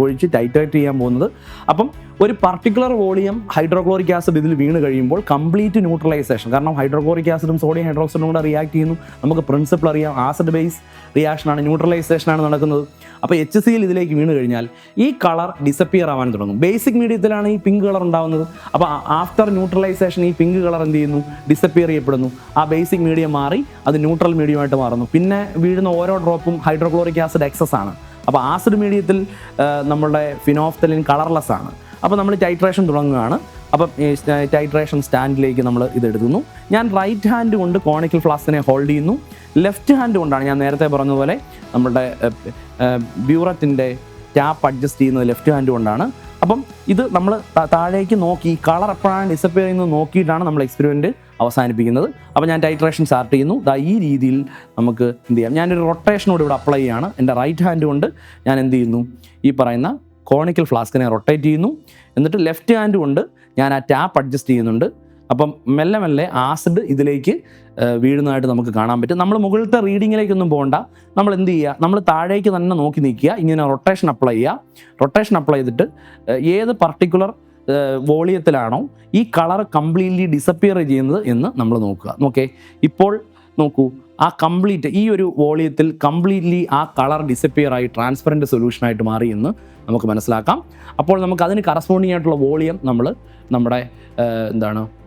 ഒഴിച്ച് ടൈറ്ററേറ്റ് ചെയ്യാൻ പോകുന്നത്. അപ്പം ഒരു പർട്ടിക്കുലർ വോളിയം ഹൈഡ്രോക്ലോറിക് ആസിഡ് ഇതിൽ വീണ് കഴിയുമ്പോൾ കംപ്ലീറ്റ് ന്യൂട്രലൈസേഷൻ, കാരണം ഹൈഡ്രോക്ലോറിക് ആസിഡും സോഡിയം ഹൈഡ്രോക്സൈഡും കൂടെ റിയാക്ട് ചെയ്യുന്നു. നമുക്ക് പ്രിൻസിപ്പിൾ അറിയാം, ആസിഡ് ബേസ് റിയാക്ഷനാണ്, ന്യൂട്രലൈസേഷനാണ് നടക്കുന്നത്. അപ്പോൾ HCl ഇതിലേക്ക് വീണ് കഴിഞ്ഞാൽ ഈ കളർ ഡിസപ്പിയർ ആവാൻ തുടങ്ങും. ബേസിക് മീഡിയത്തിലാണ് ഈ പിങ്ക് കളർ ഉണ്ടാകുന്നത്. അപ്പോൾ ആഫ്റ്റർ ന്യൂട്രലൈസേഷൻ ഈ പിങ്ക് കളർ എന്ത് ചെയ്യുന്നു, ഡിസപ്പിയർ ചെയ്യപ്പെടുന്നു. ആ ബേസിക് മീഡിയം മാറി അത് ന്യൂട്രൽ മീഡിയമായിട്ട് മാറുന്നു. പിന്നെ വീഴുന്ന ഓരോ ഡ്രോപ്പും ഹൈഡ്രോക്ലോറിക് ആസിഡ് എക്സസ് ആണ്. അപ്പോൾ ആസിഡ് മീഡിയത്തിൽ നമ്മളുടെ ഫിനോഫ്തലിൻ കളർലെസ് ആണ്. അപ്പോൾ നമ്മൾ ടൈട്രേഷൻ തുടങ്ങുകയാണ്. അപ്പം ടൈട്രേഷൻ സ്റ്റാൻഡിലേക്ക് നമ്മൾ ഇതെടുക്കുന്നു. ഞാൻ റൈറ്റ് ഹാൻഡ് കൊണ്ട് കോണിക്കൽ ഫ്ലാസ്കിനെ ഹോൾഡ് ചെയ്യുന്നു. ലെഫ്റ്റ് ഹാൻഡ് കൊണ്ടാണ് ഞാൻ നേരത്തെ പറഞ്ഞതുപോലെ നമ്മുടെ ബ്യൂററ്റിൻ്റെ ടാപ്പ് അഡ്ജസ്റ്റ് ചെയ്യുന്നത് ലെഫ്റ്റ് ഹാൻഡ് കൊണ്ടാണ്. അപ്പം ഇത് നമ്മൾ താഴേക്ക് നോക്കി കളർ എപ്പോഴാണ് ഡിസപ്പിയർ ചെയ്യുന്നത് നോക്കിയിട്ടാണ് നമ്മൾ എക്സ്പെരിമെൻറ്റ് അവസാനിപ്പിക്കുന്നത്. അപ്പോൾ ഞാൻ ടൈട്രേഷൻ സ്റ്റാർട്ട് ചെയ്യുന്നു. ഈ രീതിയിൽ നമുക്ക് എന്ത് ചെയ്യാം, ഞാനൊരു റൊട്ടേഷനോട് ഇവിടെ അപ്ലൈ ചെയ്യുകയാണ്. എൻ്റെ റൈറ്റ് ഹാൻഡ് കൊണ്ട് ഞാൻ എന്ത് ചെയ്യുന്നു, ഈ പറയുന്ന കോണിക്കൽ ഫ്ലാസ്കിനെ റൊട്ടേറ്റ് ചെയ്യുന്നു. എന്നിട്ട് ലെഫ്റ്റ് ഹാൻഡ് കൊണ്ട് ഞാൻ ആ ടാപ്പ് അഡ്ജസ്റ്റ് ചെയ്യുന്നുണ്ട്. അപ്പം മെല്ലെ മെല്ലെ ആസിഡ് ഇതിലേക്ക് വീഴുന്നതായിട്ട് നമുക്ക് കാണാൻ പറ്റും. നമ്മൾ മുകളിലത്തെ റീഡിങ്ങിലേക്കൊന്നും പോകണ്ട. നമ്മൾ എന്ത് ചെയ്യുക, നമ്മൾ താഴേക്ക് തന്നെ നോക്കി നിൽക്കുക. ഇങ്ങനെ റൊട്ടേഷൻ അപ്ലൈ ചെയ്യുക. റൊട്ടേഷൻ അപ്ലൈ ചെയ്തിട്ട് ഏത് പർട്ടിക്കുലർ വോളിയത്തിലാണോ ഈ കളർ കംപ്ലീറ്റ്ലി ഡിസപ്പിയർ ചെയ്യുന്നത് എന്ന് നമ്മൾ നോക്കുക. ഓക്കെ, ഇപ്പോൾ നോക്കൂ, ആ കംപ്ലീറ്റ് ഈ ഒരു വോളിയത്തിൽ കംപ്ലീറ്റ്ലി ആ കളർ ഡിസപ്പിയർ ആയി ട്രാൻസ്പെറൻറ്റ് സൊല്യൂഷനായിട്ട് മാറി എന്ന് നമുക്ക് മനസ്സിലാക്കാം. അപ്പോൾ നമുക്ക് അതിന് കറസ്പോണ്ടിങ് ആയിട്ടുള്ള വോളിയം നമ്മൾ നമ്മുടെ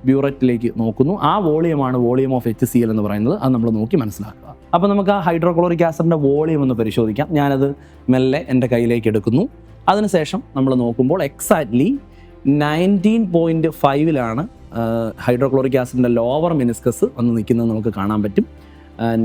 ബ്യൂററ്റിലേക്ക് നോക്കുന്നു. ആ വോളിയമാണ് വോളിയം ഓഫ് HCl എന്ന് പറയുന്നത്. അത് നമ്മൾ നോക്കി മനസ്സിലാക്കുക. അപ്പോൾ നമുക്ക് ആ ഹൈഡ്രോക്ലോറിക് ആസിഡിൻ്റെ വോളിയം ഒന്ന് പരിശോധിക്കാം. ഞാനത് മെല്ലെ എൻ്റെ കയ്യിലേക്ക് എടുക്കുന്നു. അതിനുശേഷം നമ്മൾ നോക്കുമ്പോൾ എക്സാക്ട്ലി 19.5 ഹൈഡ്രോക്ലോറിക് ആസിഡിൻ്റെ ലോവർ മെനിസ്കസ് വന്ന് നിൽക്കുന്നത് നമുക്ക് കാണാൻ പറ്റും.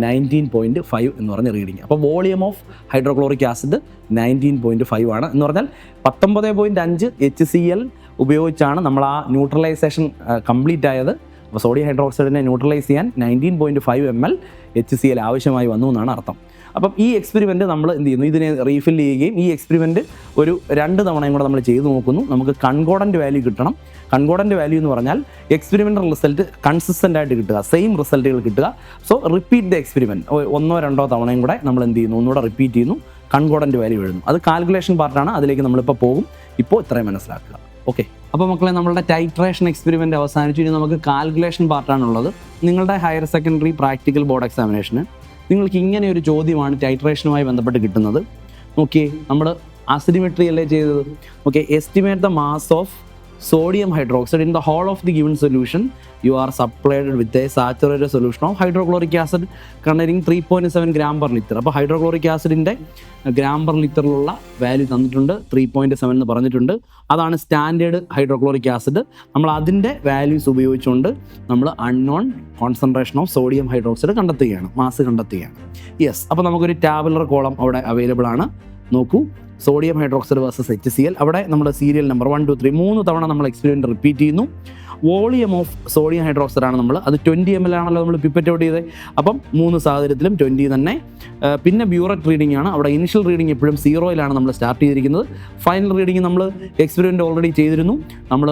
19.5 എന്ന് പറഞ്ഞ റീഡിങ്. അപ്പോൾ വോളിയം ഓഫ് ഹൈഡ്രോക്ലോറിക് ആസിഡ് 19.5 ആണ് എന്ന് പറഞ്ഞാൽ 19.5 HCl ഉപയോഗിച്ചാണ് നമ്മൾ ആ ന്യൂട്രലൈസേഷൻ കംപ്ലീറ്റ് ആയത്. അപ്പോൾ സോഡിയം ഹൈഡ്രോക്സൈഡിനെ ന്യൂട്രലൈസ് ചെയ്യാൻ 19.5 ml HCl ആവശ്യമായി വന്നു എന്നാണ് അർത്ഥം. അപ്പം ഈ എക്സ്പെരിമെൻറ്റ് നമ്മൾ എന്ത് ചെയ്യുന്നു, ഇതിനെ റീഫിൽ ചെയ്യുകയും ഈ എക്സ്പെരിമെൻറ്റ് ഒരു 2 തവണയും കൂടെ നമ്മൾ ചെയ്ത് നോക്കുന്നു. നമുക്ക് കൺകോർഡൻറ്റ് വാല്യൂ കിട്ടണം. കൺകോർഡൻറ്റ് വാല്യൂ എന്ന് പറഞ്ഞാൽ എക്സ്പെരിമെൻ്റൽ റിസൾട്ട് കൺസിസ്റ്റൻ്റ് ആയിട്ട് കിട്ടുക, സെയിം റിസൾട്ടുകൾ കിട്ടുക. So repeat the experiment. 1-2 തവണയും കൂടെ നമ്മൾ എന്ത് ചെയ്യുന്നു, ഒന്നുകൂടെ റിപ്പീറ്റ് ചെയ്യുന്നു, കൺകോർഡൻറ്റ് വാല്യൂ എഴുതുന്നു. അത് കാൽക്കുലേഷൻ പാർട്ടാണ്, അതിലേക്ക് നമ്മളിപ്പോൾ പോകും. ഇപ്പോൾ ഇത്രയും മനസ്സിലാക്കുക. ഓക്കെ, അപ്പോൾ മക്കളെ, നമ്മളുടെ ടൈട്രേഷൻ എക്സ്പെരിമെൻറ്റ് അവസാനിച്ചു. ഇനി നമുക്ക് കാൽക്കുലേഷൻ പാർട്ടാണുള്ളത്. നിങ്ങളുടെ ഹയർ സെക്കൻഡറി പ്രാക്ടിക്കൽ ബോർഡ് എക്സാമിനേഷന് നിങ്ങൾക്ക് ഇങ്ങനെ ഒരു ചോദ്യമാണ് ടൈട്രേഷനുമായി ബന്ധപ്പെട്ട് കിട്ടുന്നത്. നോക്കിയേ, നമ്മൾ അസിഡിമെട്രി അല്ലേ ചെയ്തത്. Okay, estimate the mass of sodium hydroxide in the whole of the given solution. You are supplied with a saturated solution of hydrochloric acid containing 3.7 gram per liter. അപ്പോൾ ഹൈഡ്രോക്ലോറിക് ആസിഡിൻ്റെ ഗ്രാം പെർ ലിറ്ററിലുള്ള വാല്യൂ തന്നിട്ടുണ്ട്, 3.7 എന്ന് പറഞ്ഞിട്ടുണ്ട്. അതാണ് സ്റ്റാൻഡേർഡ് ഹൈഡ്രോക്ലോറിക് ആസിഡ്. നമ്മൾ അതിൻ്റെ വാല്യൂസ് ഉപയോഗിച്ചുകൊണ്ട് നമ്മൾ unknown concentration of sodium hydroxide കണ്ടെത്തുകയാണ്, മാസ് കണ്ടെത്തുകയാണ്. യെസ്, അപ്പോൾ നമുക്കൊരു ടാബുലർ കോളം അവിടെ അവൈലബിൾ ആണ്. നോക്കൂ, സോഡിയം ഹൈഡ്രോക്സൈഡ് വേഴ്സസ് HCl. അവിടെ നമ്മുടെ സീരിയൽ നമ്പർ 1, 2, 3 3 തവണ നമ്മൾ എക്സ്പെരിമെൻറ്റ് റിപ്പീറ്റ് ചെയ്യുന്നു. വോളിയം ഓഫ് സോഡിയം ഹൈഡ്രോക്സൈഡ് ആണ് നമ്മൾ, അത് 20 ml ആണല്ലോ നമ്മൾ പിപ്പറ്റ് ഔട്ട് ചെയ്തത്. അപ്പം 3 സാഹചര്യത്തിലും 20 തന്നെ. പിന്നെ ബ്യൂററ്റ് റീഡിംഗ് ആണ്, അവിടെ ഇനിഷ്യൽ റീഡിംഗ് എപ്പോഴും 0-ലാണ് നമ്മൾ സ്റ്റാർട്ട് ചെയ്തിരിക്കുന്നത്. ഫൈനൽ റീഡിംഗ് നമ്മൾ എക്സ്പെരിമെൻറ്റ് ഓൾറെഡി ചെയ്തിരുന്നു, നമ്മൾ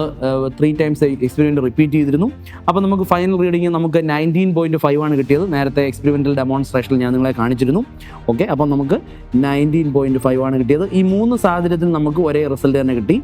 3 times എക്സ്പെരിമെൻറ്റ് റിപ്പീറ്റ് ചെയ്തിരുന്നു. അപ്പോൾ നമുക്ക് ഫൈനൽ റീഡിംഗ് നമുക്ക് 19.5 ആണ് കിട്ടിയത്. നേരത്തെ എക്സ്പെരിമെൻ്റൽ ഡെമോൺസ്ട്രേഷനിൽ ഞാൻ നിങ്ങളെ കാണിച്ചിരുന്നു. ഓക്കെ, അപ്പം നമുക്ക് 19.5 ആണ് കിട്ടിയത്. ഈ 3 സാഹചര്യത്തിൽ നമുക്ക് ഒരേ റിസൾട്ട് തന്നെ കിട്ടി.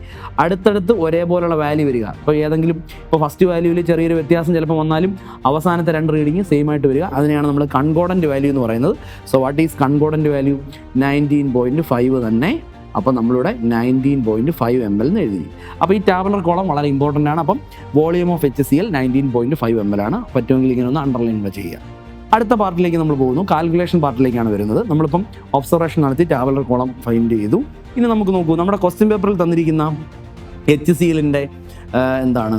അടുത്തടുത്ത് ഒരേപോലുള്ള വാല്യൂ വരിക. ഇപ്പോൾ ഏതെങ്കിലും ഫസ്റ്റ് വാല്യൂവിൽ ചെറിയൊരു വ്യത്യാസം ചിലപ്പോൾ വന്നാലും അവസാനത്തെ 2 റീഡിങ് സെയിം ആയിട്ട് വരിക. അതിനെയാണ് നമ്മൾ കൺകോർഡൻറ്റ് വാല്യൂ എന്ന് പറയുന്നത്. So what is concordant value? 19.5 തന്നെ. അപ്പോൾ നമ്മളിവിടെ 19.5 ml എന്ന് എഴുതി. അപ്പോൾ ഈ ടാബുലർ കോളം വളരെ ഇമ്പോർട്ടൻ്റ് ആണ്. അപ്പം വോളിയം ഓഫ് HCl 19.5 ml ആണ്. പറ്റുമെങ്കിൽ ഇങ്ങനെ ഒന്ന് അണ്ടർലൈൻ ചെയ്യുക. അടുത്ത പാർട്ടിലേക്ക് നമ്മൾ പോകുന്നു, കാൽക്കുലേഷൻ പാർട്ടിലേക്കാണ് വരുന്നത്. നമ്മളിപ്പം ഒബ്സർവേഷൻ നടത്തി ടാബുലർ കോളം ഫൈൻഡ് ചെയ്തു. ഇനി നമുക്ക് നോക്കൂ, നമ്മുടെ ക്വസ്റ്റ്യൻ പേപ്പറിൽ തന്നിരിക്കുന്ന HClൻ്റെ എന്താണ്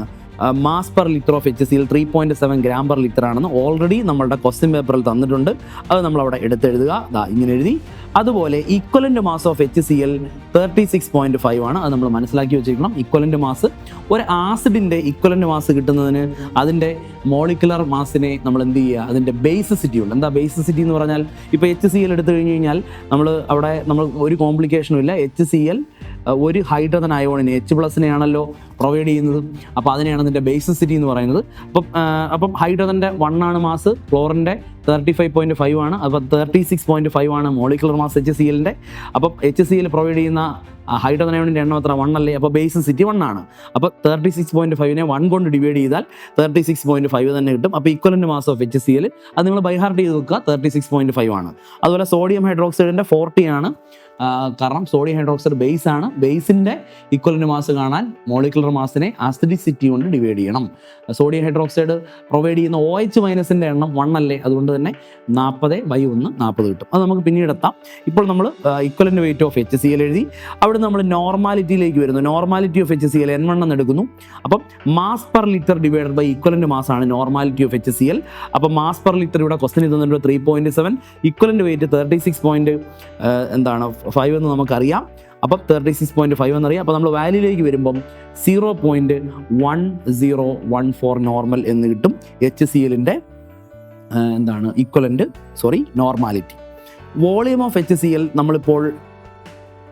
mass per litre of HCl 3.7 gram per liter ആണെന്ന് ഓൾറെഡി നമ്മളുടെ ക്വസ്റ്റ്യൻ പേപ്പറിൽ തന്നിട്ടുണ്ട്. അത് നമ്മളവിടെ എടുത്തെഴുതുക. ഇങ്ങനെ എഴുതി. അതുപോലെ ഈക്വലൻ്റ് മാസ് ഓഫ് HCl 36.5 ആണ്. അത് നമ്മൾ മനസ്സിലാക്കി വെച്ചിരിക്കണം. ഈക്വലൻ്റ് മാസ്, ഒരു ആസിഡിൻ്റെ ഈക്വലൻ്റ് മാസ് കിട്ടുന്നതിന് അതിൻ്റെ മോളിക്കുലർ മാസിനെ നമ്മൾ എന്ത് ചെയ്യുക? അതിൻ്റെ ബേസിസിറ്റി ഉണ്ട്. എന്താ ബേസിസിറ്റി എന്ന് പറഞ്ഞാൽ, ഇപ്പോൾ HCl എടുത്തു കഴിഞ്ഞ് കഴിഞ്ഞാൽ നമ്മൾ ഒരു കോംപ്ലിക്കേഷനും ഇല്ല. HCl ഒരു ഹൈഡ്രജൻ അയോണിനെ H+നെയാണല്ലോ പ്രൊവൈഡ് ചെയ്യുന്നത്. അപ്പോൾ അതിനെയാണ് അതിൻ്റെ ബേസിസിറ്റി എന്ന് പറയുന്നത്. അപ്പം ഹൈഡ്രജൻ്റെ 1 ആണ് മാസ്, ക്ലോറിൻ്റെ 35.5 ആണ്. അപ്പോൾ 36.5 ആണ് മോളിക്കുലർ മാസ് HClൻ്റെ. അപ്പം HCl പ്രൊവൈഡ് ചെയ്യുന്ന ഹൈഡ്രജൻ അയോണിൻ്റെ എണ്ണം എത്ര? 1 അല്ലേ? അപ്പോൾ ബേസിസിറ്റി 1 ആണ്. അപ്പോൾ 36.5നെ 1 കൊണ്ട് ഡിവൈഡ് ചെയ്താൽ 36.5 തന്നെ കിട്ടും. അപ്പോൾ ഈക്വലൻ്റ് മാസ് ഓഫ് HCl അത് നിങ്ങൾ ബൈ ഹാർട്ട് ചെയ്ത് വെക്കുക, 36.5 ആണ്. അതുപോലെ സോഡിയം ഹൈഡ്രോക്സൈഡിൻ്റെ 40 ആണ്. കാരണം സോഡിയം ഹൈഡ്രോക്സൈഡ് ബേസ് ആണ്. ബേസിൻ്റെ ഈക്വലൻ്റ് മാസ് കാണാൻ മോളിക്കുലർ മാസിനെ ആസിഡിസിറ്റി കൊണ്ട് ഡിവൈഡ് ചെയ്യണം. സോഡിയം ഹൈഡ്രോക്സൈഡ് പ്രൊവൈഡ് ചെയ്യുന്ന OH- എണ്ണം 1 അല്ലേ? അതുകൊണ്ട് തന്നെ 40/1 40 കിട്ടും. അത് നമുക്ക് പിന്നീട് എത്താം. ഇപ്പോൾ നമ്മൾ ഈക്വലൻ്റ് വെയിറ്റ് ഓഫ് HCl എഴുതി. അവിടെ നമ്മൾ നോർമാലിറ്റിയിലേക്ക് വരുന്നു. നോർമാലിറ്റി ഓഫ് HCl N1 എന്ന് എടുക്കുന്നു. അപ്പം mass per litre divided by equivalent mass ആണ് നോർമാലിറ്റി ഓഫ് HCl. അപ്പം മാസ് പെർ ലിറ്റർ ഇവിടെ ക്വസ്റ്റ്യൻ തന്നിട്ടുണ്ട് 3.7. ഈക്വലൻ്റ് വെയിറ്റ് 36.5 എന്ന് നമുക്കറിയാം. അപ്പം 36.5 എന്നറിയാം. അപ്പോൾ നമ്മൾ വാല്യൂയിലേക്ക് വരുമ്പം 0.1014 നോർമൽ എന്ന് കിട്ടും. HClൻ്റെ നോർമാലിറ്റി. വോളിയം ഓഫ് HCl നമ്മളിപ്പോൾ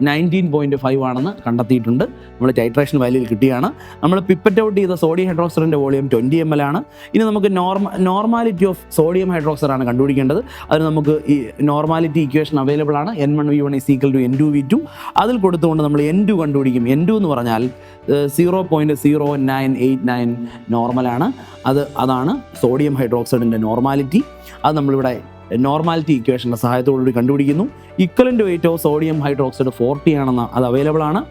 19.5 ആണെന്ന് കണ്ടെത്തിയിട്ടുണ്ട്. നമ്മൾ ടൈട്രേഷൻ വാല്യൂയിൽ കിട്ടിയാണ്. നമ്മൾ പിപ്പറ്റ് ഔട്ട് ചെയ്ത സോഡിയം ഹൈഡ്രോക്സൈഡിൻ്റെ വോളിയം 20 ml ആണ്. ഇനി നമുക്ക് നോർമാലിറ്റി ഓഫ് സോഡിയം ഹൈഡ്രോക്സൈഡ് ആണ് കണ്ടുപിടിക്കേണ്ടത്. അതിന് നമുക്ക് ഈ നോർമാലിറ്റി ഇക്വേഷൻ അവൈലബിൾ ആണ്. N1V1 = N2V2. അതിൽ കൊടുത്തുകൊണ്ട് നമ്മൾ N2 കണ്ടുപിടിക്കും. N2 എന്ന് പറഞ്ഞാൽ 0.0989 നോർമലാണ്. അതാണ് സോഡിയം ഹൈഡ്രോക്സൈഡിൻ്റെ നോർമാലിറ്റി. അത് നമ്മളിവിടെ നോർമാലിറ്റി ഇക്വേഷൻ്റെ സഹായത്തോടുകൂടി കണ്ടുപിടിക്കുന്നു. Equivalent weight of sodium hydroxide 40 ആണെന്ന് അത് അവൈലബിൾ ആണ്.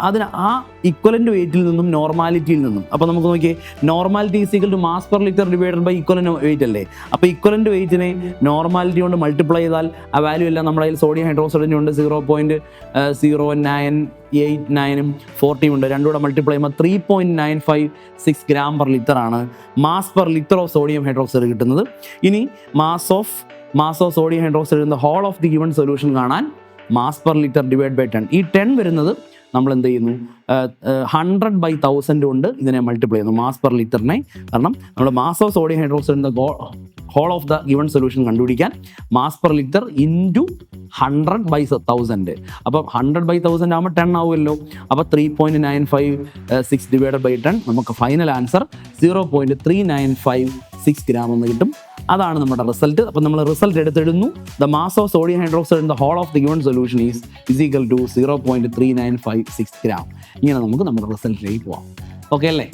അതിന് ആ ഇക്വലൻ്റ് വെയിറ്റിൽ നിന്നും നോർമാലിറ്റിയിൽ നിന്നും, അപ്പോൾ നമുക്ക് നോക്കിയേ, normality = mass per litre divided by equivalent weight അല്ലേ? അപ്പോൾ ഇക്വലൻ്റ് വെയിറ്റിനെ നോർമാലിറ്റി കൊണ്ട് മൾട്ടിപ്ലൈ ചെയ്താൽ ആ വാല്യൂ എല്ലാം നമ്മുടെ കയ്യിൽ സോഡിയം ഹൈഡ്രോക്സൈഡിൻ്റെ ഉണ്ട് 0.0989 40 ഉണ്ട്. രണ്ടും കൂടെ മൾട്ടിപ്ലൈ ചെയ്യുമ്പോൾ 3.956 gram per liter ആണ് mass per litre of sodium hydroxide കിട്ടുന്നത്. ഇനി mass of sodium hydroxide in the whole of the given solution കാണാൻ mass per litre divide by 10. ഈ 10 വരുന്നത് നമ്മൾ എന്ത് ചെയ്യുന്നു? 100/1000 കൊണ്ട് ഇതിനെ മൾട്ടിപ്ലൈ ചെയ്യുന്നു മാസ് പെർ ലിറ്ററിനെ. കാരണം നമ്മൾ mass of sodium hydroxide in the whole of the given solution കണ്ടുപിടിക്കാൻ മാസ് പെർ ലിറ്റർ ഇൻറ്റു 100/1000. അപ്പം 100/1000 ആകുമ്പോൾ 10 ആവുമല്ലോ. അപ്പോൾ 3.956 ഡിവൈഡഡ് ബൈ 10 നമുക്ക് ഫൈനൽ ആൻസർ 0.3956 gram എന്ന് കിട്ടും. അതാണ് നമ്മുടെ റിസൾട്ട്. അപ്പം നമ്മൾ റിസൾട്ട് എടുത്തിടുന്നു. The mass of sodium hydroxide in the whole of the given solution is = 0.3956 gram. ഇങ്ങനെ നമുക്ക് നമ്മുടെ റിസൾട്ടിലേക്ക് പോവാം. ഓക്കെ അല്ലേ?